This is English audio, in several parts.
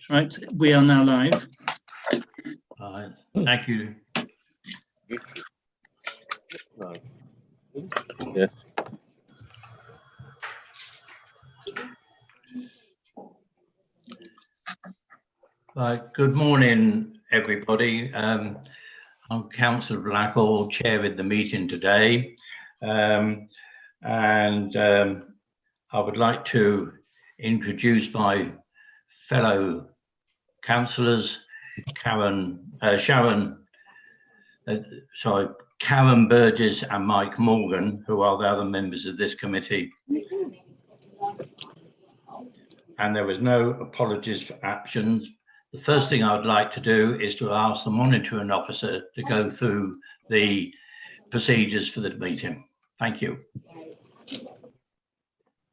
Right, we are now live. Thank you. Yeah. Good morning, everybody. I'm Councillor Blackall, chairing the meeting today. I would like to introduce my fellow councillors, Karen Burgess and Mike Morgan, who are the other members of this committee. And there was no apologies for actions. The first thing I would like to do is to ask the monitoring officer to go through the procedures for the meeting. Thank you.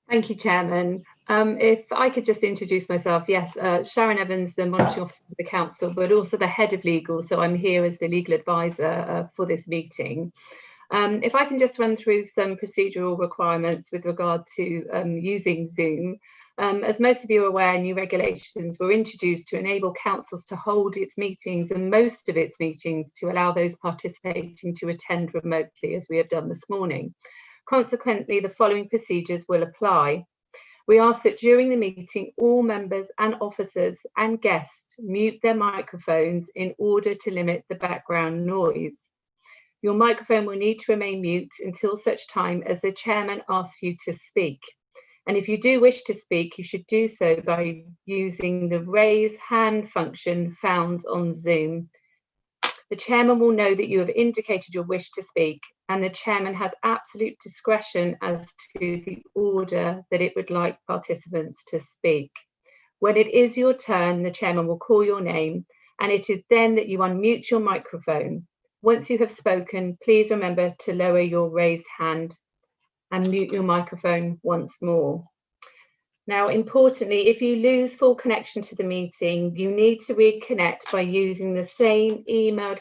Thank you, Chairman. If I could just introduce myself. Yes, Sharon Evans, the monitoring officer of the council, but also the head of legal. So I'm here as the legal advisor for this meeting. If I can just run through some procedural requirements with regard to using Zoom. As most of you are aware, new regulations were introduced to enable councils to hold its meetings and most of its meetings to allow those participating to attend remotely, as we have done this morning. Consequently, the following procedures will apply. We ask that during the meeting, all members and officers and guests mute their microphones in order to limit the background noise. Your microphone will need to remain mute until such time as the chairman asks you to speak. And if you do wish to speak, you should do so by using the raise hand function found on Zoom. The chairman will know that you have indicated your wish to speak, and the chairman has absolute discretion as to the order that it would like participants to speak. When it is your turn, the chairman will call your name, and it is then that you unmute your microphone. Once you have spoken, please remember to lower your raised hand and mute your microphone once more. Now, importantly, if you lose full connection to the meeting, you need to reconnect by using the same emailed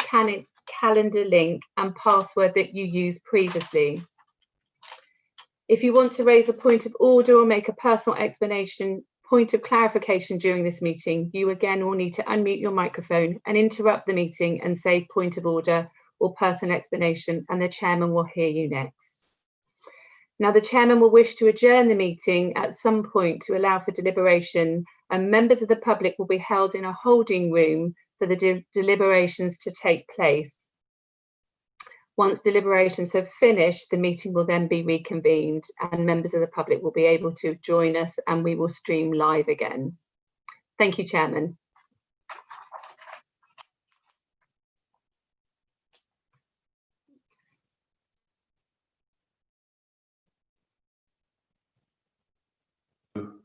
calendar link and password that you used previously. If you want to raise a point of order or make a personal explanation, point of clarification during this meeting, you again will need to unmute your microphone and interrupt the meeting and say point of order or personal explanation, and the chairman will hear you next. Now, the chairman will wish to adjourn the meeting at some point to allow for deliberation, and members of the public will be held in a holding room for the deliberations to take place. Once deliberations have finished, the meeting will then be reconvened and members of the public will be able to join us, and we will stream live again. Thank you, Chairman.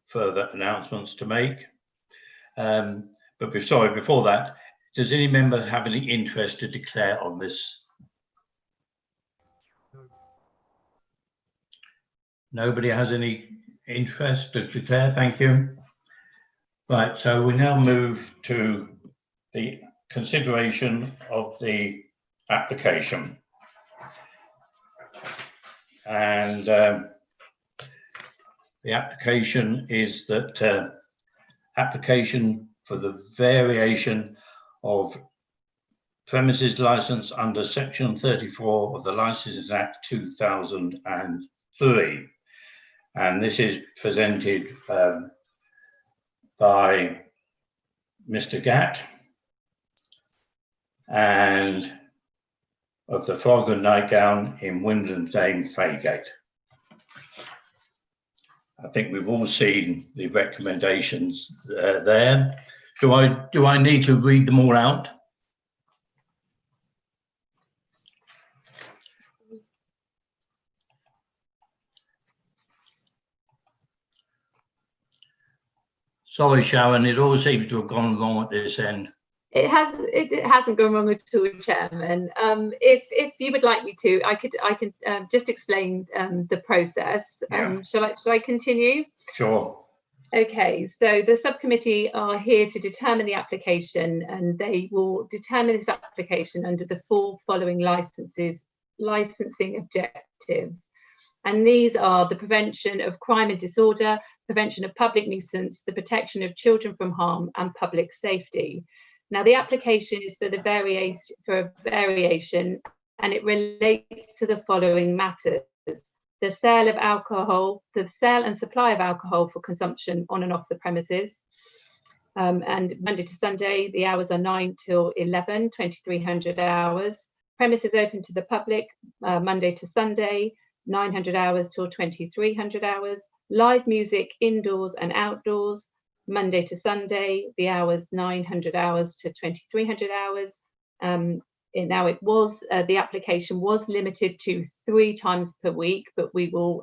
Further announcements to make. Before that, does any member have any interest to declare on this? Nobody has any interest to declare. Thank you. Right, so we now move to the consideration of the application. And the application is that application for the variation of premises license under Section 34 of the Licenses Act 2003. And this is presented by Mr. Gatt and of the Frog and Nightgown in Wimbledon Dame Faygate. I think we've all seen the recommendations there. Do I need to read them all out? Sorry, Sharon, it all seems to have gone wrong at this end. It hasn't gone wrong at all, Chairman. If you would like me to, I can just explain the process. Yeah. Shall I continue? Sure. Okay, so the subcommittee are here to determine the application, and they will determine this application under the following licensing objectives. And these are the prevention of crime and disorder, prevention of public nuisance, the protection of children from harm, and public safety. Now, the application is for a variation, and it relates to the following matters: the sale of alcohol, the sale and supply of alcohol for consumption on and off the premises. And Monday to Sunday, the hours are 9 till 11, 2300 hours. Premises open to the public, Monday to Sunday, 900 hours till 2300 hours. Live music indoors and outdoors, Monday to Sunday, the hours 900 hours to 2300 hours. Now it was, the application was limited to 3 times per week, but we will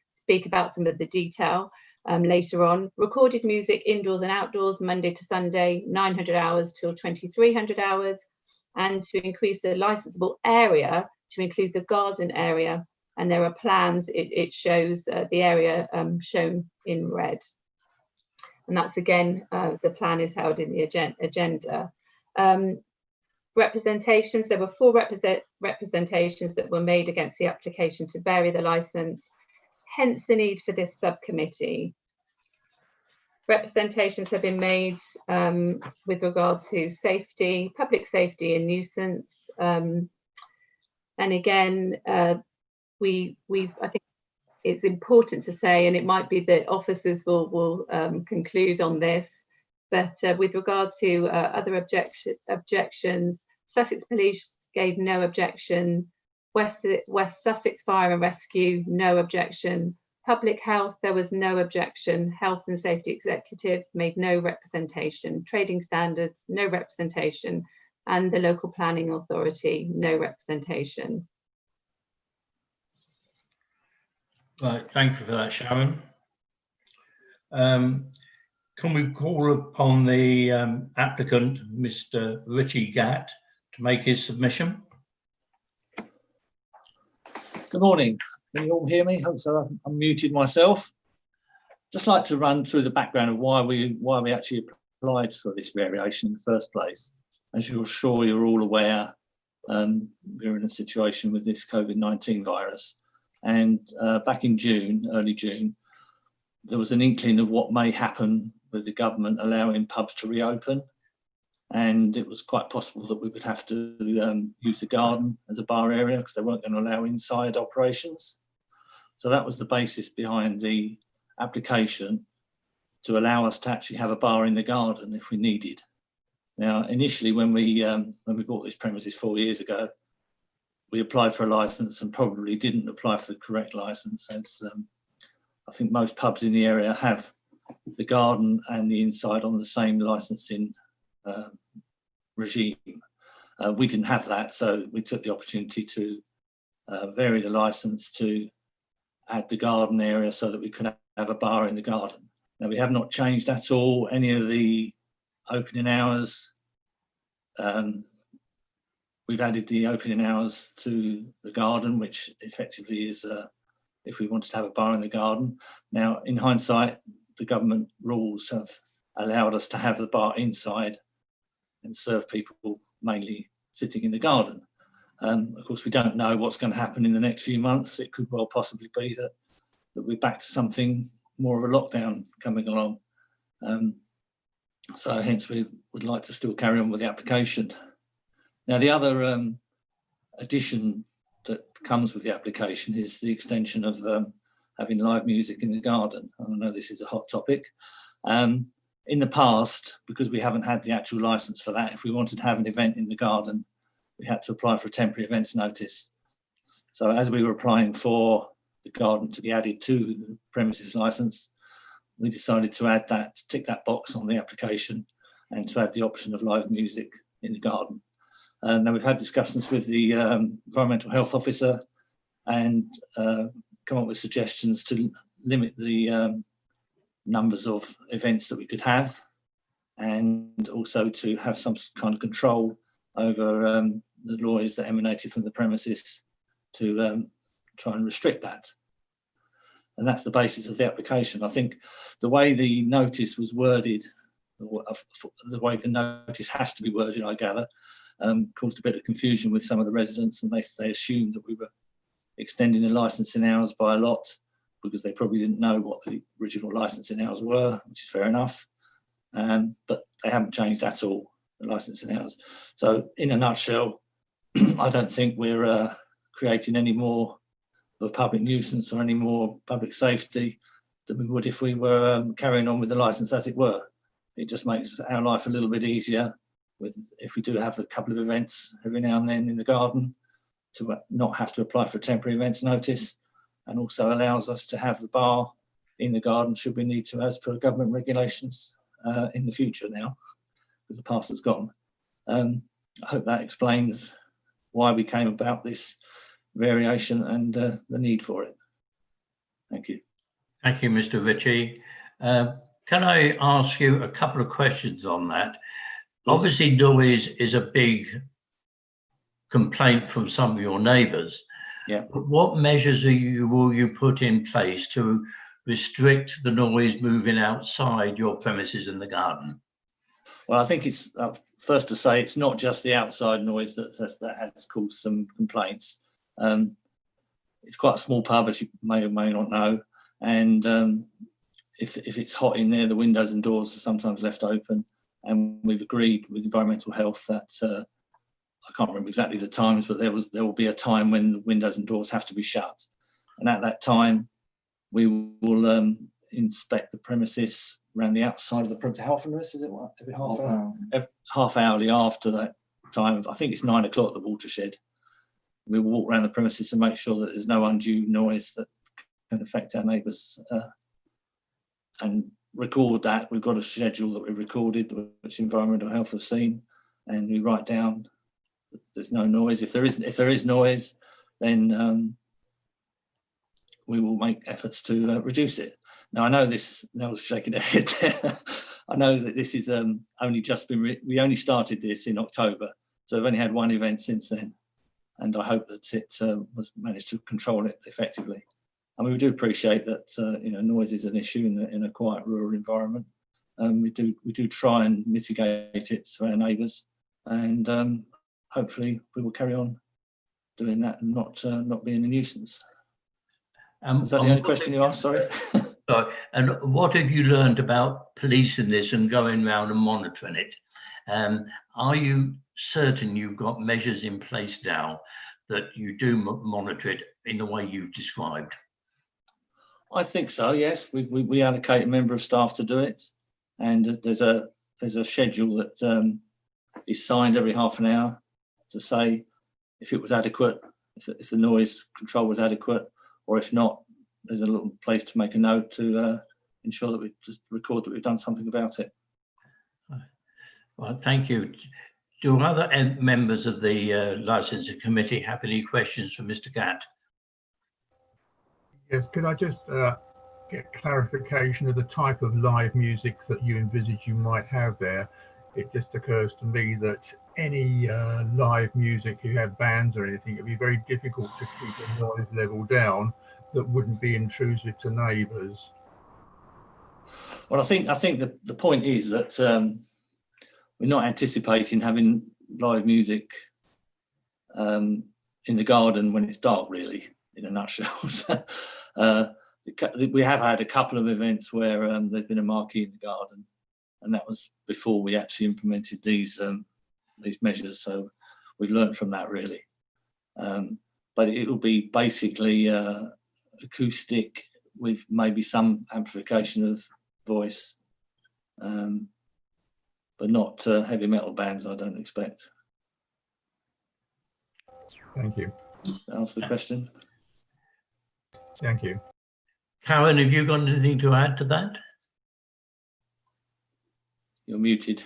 speak about some of the detail later on. Recorded music indoors and outdoors, Monday to Sunday, 900 hours till 2300 hours. And to increase the licensable area to include the garden area. And there are plans, it shows the area shown in red. And that's again, the plan is held in the agenda. Representations, there were 4 representations that were made against the application to vary the licence, hence the need for this subcommittee. Representations have been made with regard to safety, public safety and nuisance. And again, I think it's important to say, and it might be that officers will conclude on this, but with regard to other objections, Sussex Police gave no objection, West Sussex Fire and Rescue, no objection, Public Health, there was no objection, Health and Safety Executive made no representation, Trading Standards, no representation, and the Local Planning Authority, no representation. Right, thank you for that, Sharon. Can we call upon the applicant, Mr. Richie Gatt, to make his submission? Good morning. Can you all hear me? Hope so. I'm muted myself. Just like to run through the background of why we actually applied for this variation in the first place. As you're sure you're all aware, we're in a situation with this COVID-19 virus. And back in June, early June, there was an inkling of what may happen with the government allowing pubs to reopen. And it was quite possible that we would have to use the garden as a bar area because they weren't going to allow inside operations. So that was the basis behind the application to allow us to actually have a bar in the garden if we needed. Now, initially, when we bought this premises 4 years ago, we applied for a license and probably didn't apply for the correct license, as I think most pubs in the area have the garden and the inside on the same licensing regime. We didn't have that, so we took the opportunity to vary the license to add the garden area so that we could have a bar in the garden. Now, we have not changed at all any of the opening hours. We've added the opening hours to the garden, which effectively is if we wanted to have a bar in the garden. Now, in hindsight, the government rules have allowed us to have the bar inside and serve people mainly sitting in the garden. Of course, we don't know what's going to happen in the next few months. It could well possibly be that we're back to something more of a lockdown coming along. So hence we would like to still carry on with the application. Now, the other addition that comes with the application is the extension of having live music in the garden. I know this is a hot topic. In the past, because we haven't had the actual license for that, if we wanted to have an event in the garden, we had to apply for a temporary events notice. So as we were applying for the garden to be added to the premises license, we decided to add that, tick that box on the application and to add the option of live music in the garden. Now we've had discussions with the environmental health officer and come up with suggestions to limit the numbers of events that we could have, and also to have some kind of control over the noise that emanated from the premises to try and restrict that. And that's the basis of the application. I think the way the notice was worded, the way the notice has to be worded, I gather, caused a bit of confusion with some of the residents, and they assumed that we were extending the licensing hours by a lot because they probably didn't know what the original licensing hours were, which is fair enough. But they haven't changed at all, the licensing hours. So in a nutshell, I don't think we're creating any more of a public nuisance or any more public safety than we would if we were carrying on with the licence as it were. It just makes our life a little bit easier if we do have a couple of events every now and then in the garden, to not have to apply for a temporary events notice, and also allows us to have the bar in the garden should we need to, as per government regulations in the future now, because the past has gone. I hope that explains why we came about this variation and the need for it. Thank you. Thank you, Mr. Ritchie. Can I ask you a couple of questions on that? Yes. Obviously, noise is a big complaint from some of your neighbours. Yeah. But what measures will you put in place to restrict the noise moving outside your premises in the garden? Well, I think it's first to say it's not just the outside noise that has caused some complaints. It's quite a small pub, as you may or may not know, and if it's hot in there, the windows and doors are sometimes left open. And we've agreed with environmental health that I can't remember exactly the times, but there will be a time when the windows and doors have to be shut, and at that time we will inspect the premises around the outside of the premises. How often is it? Every half hour? Half hourly after that time. I think it's 9 o'clock at the watershed. We will walk around the premises and make sure that there's no undue noise that can affect our neighbours, and record that. We've got a schedule that we've recorded, which environmental health have seen, and we write down that there's no noise. If there is noise, then we will make efforts to reduce it. Now, I know this, Nell's shaking her head there. I know that this is only just been, we only started this in October, so I've only had one event since then, and I hope that it was managed to control it effectively. I mean, we do appreciate that noise is an issue in a quiet rural environment. We do try and mitigate it to our neighbours, and hopefully we will carry on doing that and not being a nuisance. Is that the only question you asked? Sorry. Sorry. And what have you learned about policing this and going around and monitoring it? Are you certain you've got measures in place now that you do monitor it in the way you've described? I think so. Yes, we allocate a member of staff to do it, and there's a schedule that is signed every half an hour to say if it was adequate, if the noise control was adequate, or if not, there's a little place to make a note to ensure that we just record that we've done something about it. Well, thank you. Do other members of the licensing committee have any questions for Mr. Gatt? Yes, could I just get clarification of the type of live music that you envisage you might have there? It just occurs to me that any live music, you have bands or anything, it'd be very difficult to keep the noise level down that wouldn't be intrusive to neighbours. Well, I think the point is that we're not anticipating having live music in the garden when it's dark, really, in a nutshell. We have had a couple of events where there's been a marquee in the garden, and that was before we actually implemented these measures. So we've learned from that, really. But it will be basically acoustic with maybe some amplification of voice, but not heavy metal bands, I don't expect. Thank you. Answer the question. Thank you. Karen, have you got anything to add to that? You're muted.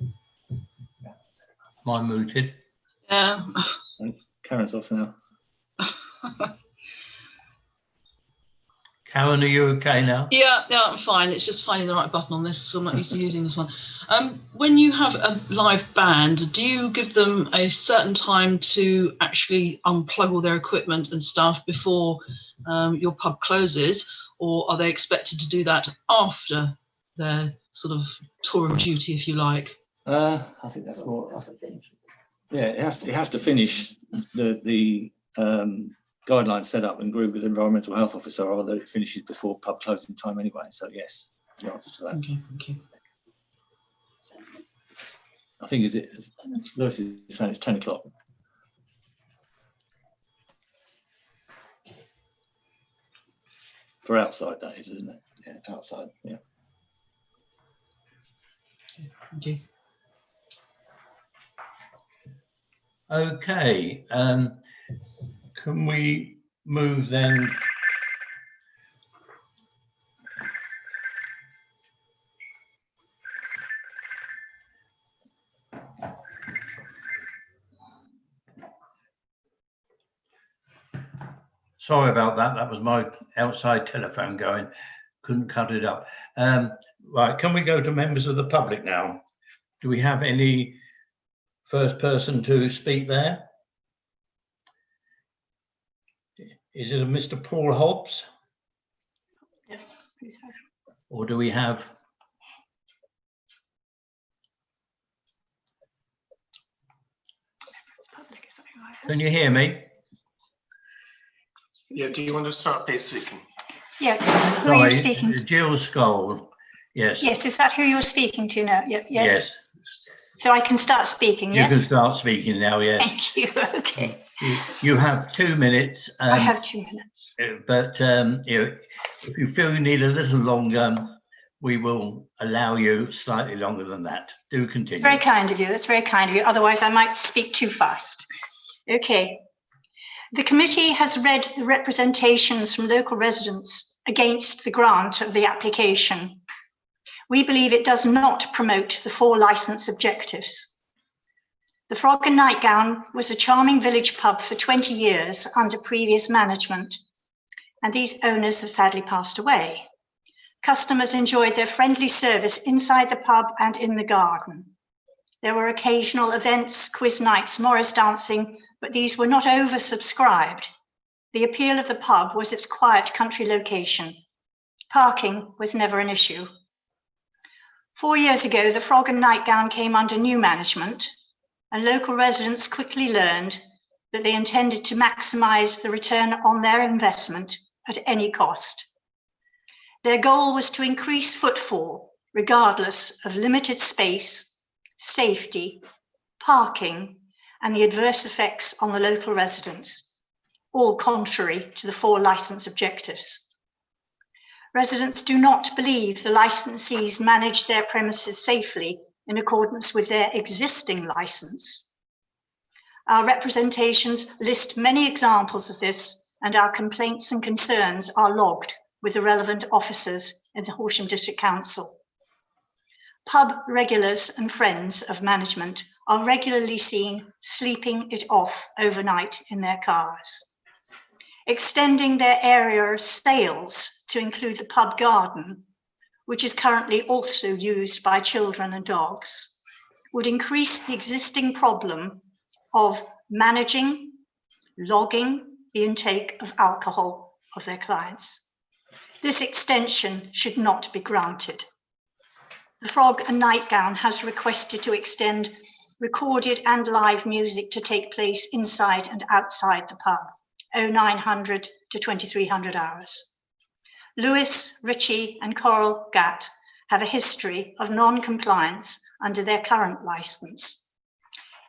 Am I muted? Yeah. Karen's off now. Karen, are you okay now? Yeah, I'm fine. It's just finding the right button on this, so I'm not used to using this one. When you have a live band, do you give them a certain time to actually unplug all their equipment and stuff before your pub closes, or are they expected to do that after their sort of tour of duty, if you like? I think that's more. Yeah, it has to finish the guidelines set up and agreed with the environmental health officer, although it finishes before pub closing time anyway. So yes, the answer to that. Okay, thank you. I think Lewis is saying it's 10 o'clock. For outside, that is, isn't it? Yeah, outside. Yeah. Thank you. Okay, can we move then? Sorry about that. That was my outside telephone going. Couldn't cut it up. Right, can we go to members of the public now? Do we have any first person to speak there? Is it a Mr. Paul Hobbs? Yes, please. Or do we have? Can you hear me? Yeah, do you want to start, please, speaking? Yeah, who are you Sorry, speaking to? Jill Skoll. Yes. Yes, is that who you're speaking to now? Yeah, yes. Yes. So I can start speaking, You yes? can start speaking now, yes. Thank you, okay. You have 2 minutes. I have 2 minutes. But if you feel you need a little longer, we will allow you slightly longer than that. Do continue. Very kind of you, that's very kind of you. Otherwise I might speak too fast. Okay. The committee has read the representations from local residents against the grant of the application. We believe it does not promote the 4 licence objectives. The Frog and Nightgown was a charming village pub for 20 years under previous management, and these owners have sadly passed away. Customers enjoyed their friendly service inside the pub and in the garden. There were occasional events, quiz nights, Morris dancing, but these were not oversubscribed. The appeal of the pub was its quiet country location. Parking was never an issue. 4 years ago, the Frog and Nightgown came under new management, and local residents quickly learned that they intended to maximise the return on their investment at any cost. Their goal was to increase footfall, regardless of limited space, safety, parking, and the adverse effects on the local residents, all contrary to the 4 licence objectives. Residents do not believe the licensees manage their premises safely in accordance with their existing licence. Our representations list many examples of this, and our complaints and concerns are logged with the relevant officers in the Horsham District Council. Pub regulars and friends of management are regularly seen sleeping it off overnight in their cars. Extending their area of sales to include the pub garden, which is currently also used by children and dogs, would increase the existing problem of managing, logging the intake of alcohol of their clients. This extension should not be granted. The Frog and Nightgown has requested to extend recorded and live music to take place inside and outside the pub, 0900 to 2300 hours. Lewis, Ritchie and Coral Gatt have a history of non-compliance under their current licence.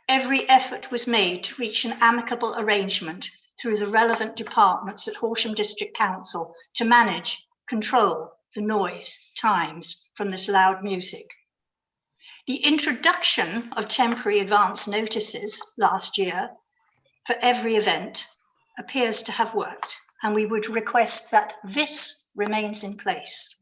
Every effort was made to reach an amicable arrangement through the relevant departments at Horsham District Council to manage, control the noise times from this loud music. The introduction of temporary advance notices last year for every event appears to have worked, and we would request that this remains in place.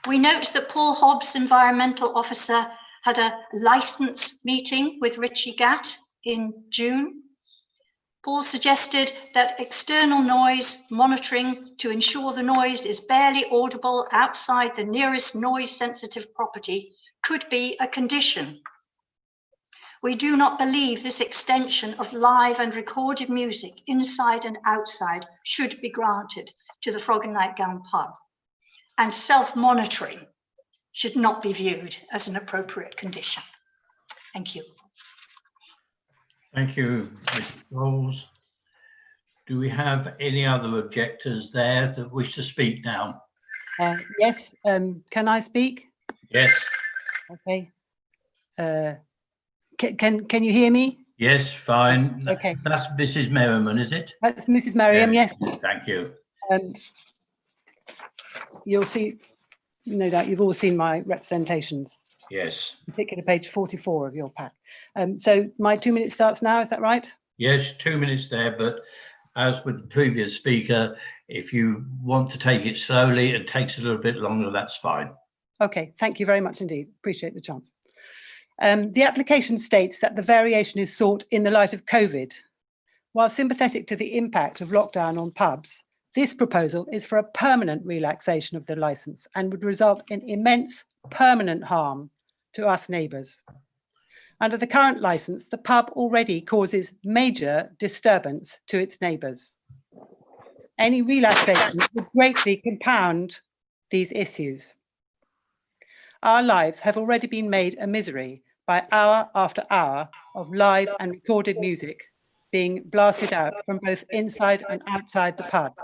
We note that Paul Hobbs, Environmental Officer, had a licence meeting with Ritchie Gatt in June. Paul suggested that external noise monitoring to ensure the noise is barely audible outside the nearest noise-sensitive property could be a condition. We do not believe this extension of live and recorded music inside and outside should be granted to the Frog and Nightgown pub, and self-monitoring should not be viewed as an appropriate condition. Thank you. Thank you, Mr. Bowles. Do we have any other objectors there that wish to speak now? Yes, can I speak? Yes, Okay. Can you hear me? yes, fine. Okay. That's Mrs. Merriman, is it? That's Mrs. Merriam, yes. Thank you. You'll see, no doubt you've all seen my representations, Yes, particularly page 44 of your pack. So my 2 minutes starts now, is that right? yes, 2 minutes there, but as with the previous speaker, if you want to take it slowly, it takes a little bit longer, that's fine. Okay, thank you very much indeed. Appreciate the chance. The application states that the variation is sought in the light of COVID. While sympathetic to the impact of lockdown on pubs, this proposal is for a permanent relaxation of the licence and would result in immense permanent harm to us neighbours. Under the current licence, the pub already causes major disturbance to its neighbours. Any relaxation would greatly compound these issues. Our lives have already been made a misery by hour after hour of live and recorded music being blasted out from both inside and outside the pub.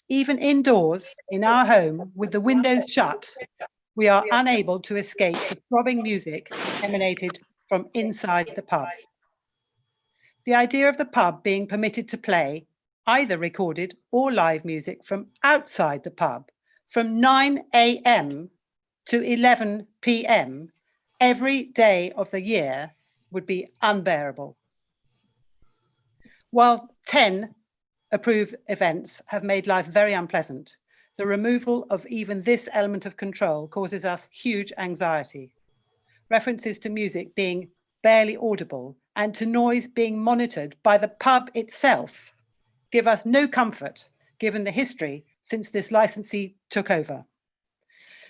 Even indoors in our home with the windows shut, we are unable to escape the throbbing music emanated from inside the pub. The idea of the pub being permitted to play either recorded or live music from outside the pub from 9 a.m. to 11 p.m. every day of the year would be unbearable. While 10 approved events have made life very unpleasant, the removal of even this element of control causes us huge anxiety. References to music being barely audible and to noise being monitored by the pub itself give us no comfort given the history since this licensee took over.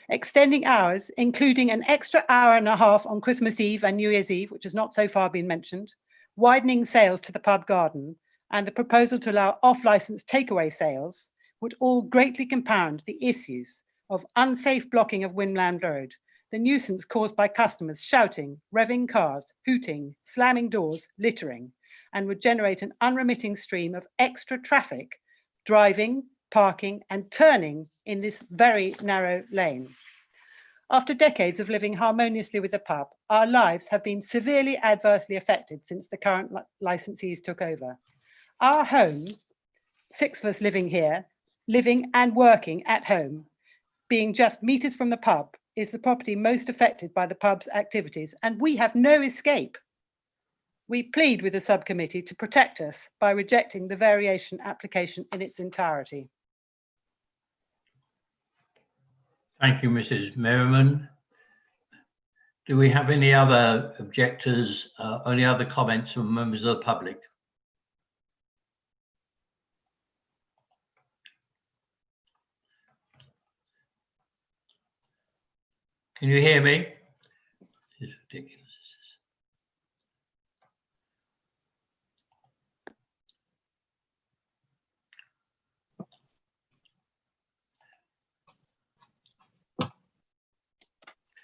Extending hours, including an extra hour and a half on Christmas Eve and New Year's Eve, which has not so far been mentioned, widening sales to the pub garden, and the proposal to allow off-licence takeaway sales would all greatly compound the issues of unsafe blocking of Wynland Road, the nuisance caused by customers shouting, revving cars, hooting, slamming doors, littering, and would generate an unremitting stream of extra traffic, driving, parking, and turning in this very narrow lane. After decades of living harmoniously with the pub, our lives have been severely adversely affected since the current licensees took over. Our home, 6 of us living here, living and working at home, being just meters from the pub, is the property most affected by the pub's activities, and we have no escape. We plead with the subcommittee to protect us by rejecting the variation application in its entirety. Thank you, Mrs. Merriman. Do we have any other objectors, any other comments from members of the public? Can you hear me? It's ridiculous.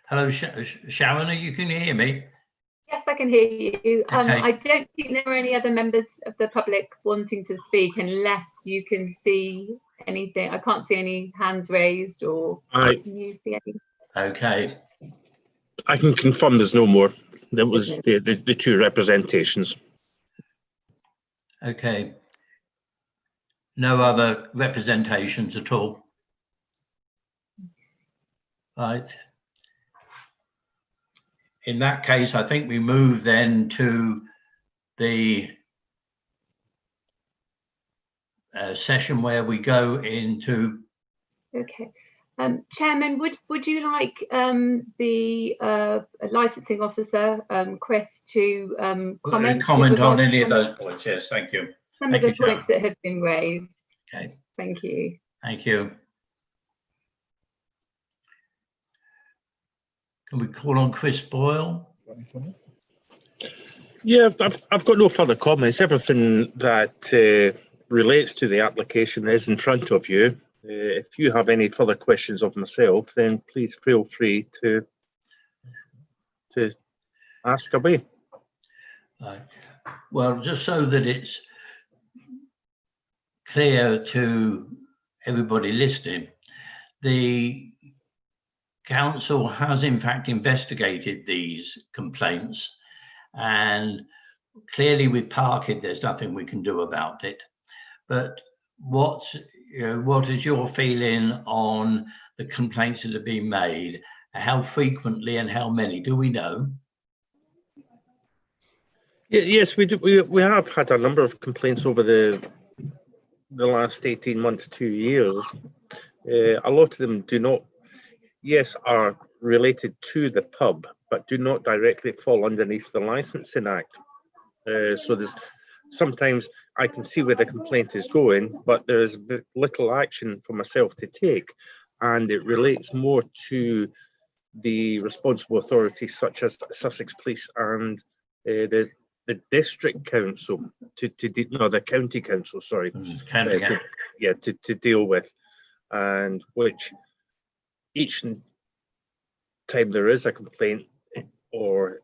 Hello, Sharon, can you hear me? Yes, I can hear you. Okay. I don't think there are any other members of the public wanting to speak unless you can see anything. I can't see any hands raised, or can you see any? Okay. I can confirm there's no more. There was the two representations. Okay. No other representations at all? Right. In that case, I think we move then to the session where we go into. Okay. Chairman, would you like the licensing officer, Chris, to comment on any of those points? Yes, thank you. Some of the points that have been raised. Okay. Thank you. Thank you. Can we call on Chris Boyle? Yeah, I've got no further comments. Everything that relates to the application is in front of you. If you have any further questions of myself, then please feel free to ask away. Right. Well, just so that it's clear to everybody listening, the council has in fact investigated these complaints, and clearly with Parkhead there's nothing we can do about it. But what is your feeling on the complaints that have been made? How frequently and how many? Do we know? Yes, we do. We have had a number of complaints over the last 18 months, 2 years. A lot of them do not, yes, are related to the pub, but do not directly fall underneath the Licensing Act. So there's sometimes I can see where the complaint is going, but there is little action for myself to take, and it relates more to the responsible authorities such as Sussex Police and the district council the county council, sorry, to deal with, and which each time there is a complaint or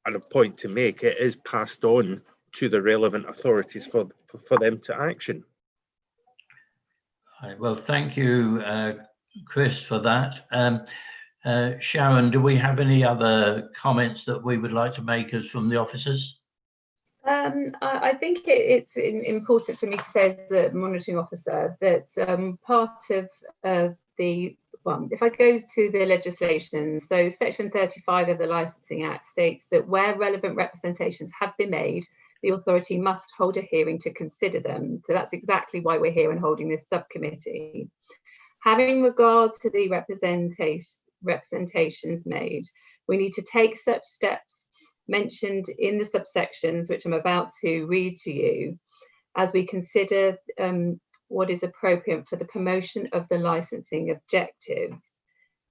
at a point to make, it is passed on to the relevant authorities for them to action. Right, well, thank you, Chris, for that. Sharon, do we have any other comments that we would like to make as from the officers? I think it's important for me to say as the monitoring officer that part of if I go to the legislation, so section 35 of the Licensing Act states that where relevant representations have been made, the authority must hold a hearing to consider them. So that's exactly why we're here and holding this subcommittee. Having regard to the representations made, we need to take such steps mentioned in the subsections, which I'm about to read to you, as we consider what is appropriate for the promotion of the licensing objectives.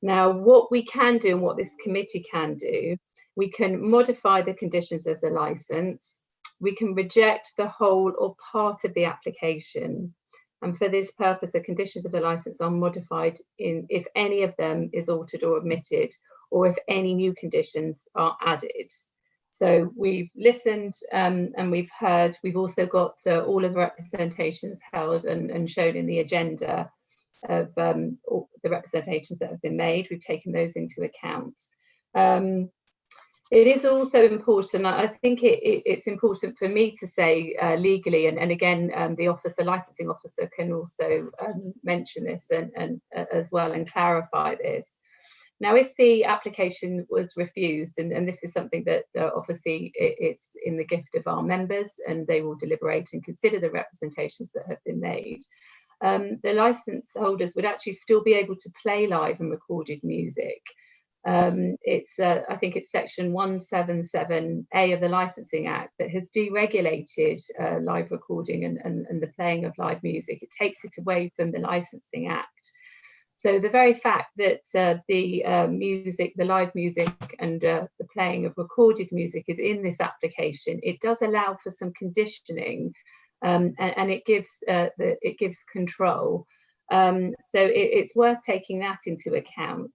Now, what we can do and what this committee can do, we can modify the conditions of the license, we can reject the whole or part of the application. And for this purpose, the conditions of the license are modified if any of them is altered or omitted, or if any new conditions are added. So we've listened and we've heard. We've also got all of the representations held and shown in the agenda of all the representations that have been made. We've taken those into account. It is also important, I think it's important for me to say legally, and again, the licensing officer can also mention this and as well and clarify this. Now, if the application was refused, and this is something that obviously it's in the gift of our members and they will deliberate and consider the representations that have been made, the license holders would actually still be able to play live and recorded music. I think it's section 177A of the Licensing Act that has deregulated live recording and the playing of live music. It takes it away from the Licensing Act. So the very fact that the live music and the playing of recorded music is in this application, it does allow for some conditioning, and it gives control. So it's worth taking that into account.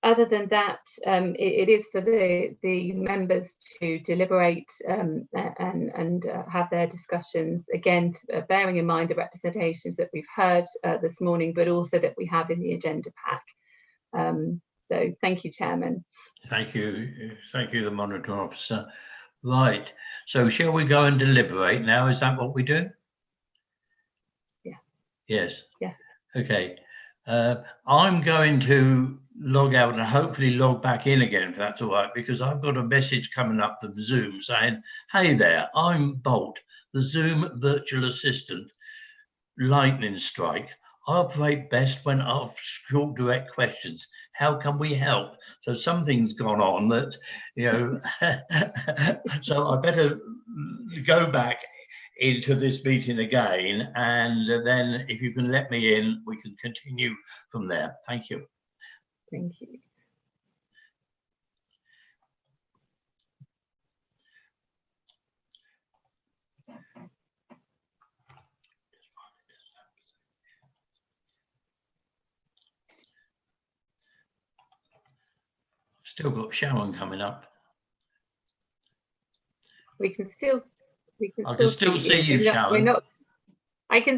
Other than that, it is for the members to deliberate and have their discussions, again, bearing in mind the representations that we've heard this morning, but also that we have in the agenda pack. So thank you, Chairman. Thank you, the monitoring officer. Right, so shall we go and deliberate now? Is that what we do? Yeah. Yes. Yes. Okay. I'm going to log out and hopefully log back in again, if that's all right, because I've got a message coming up from Zoom saying, hey there, I'm Bolt, the Zoom virtual assistant, lightning strike. I operate best when asked short, direct questions. How can we help? So something's gone on that, so I better go back into this meeting again, and then if you can let me in, we can continue from there. Thank you. Thank you. Still got Sharon coming up. We can still I can still see you, We're not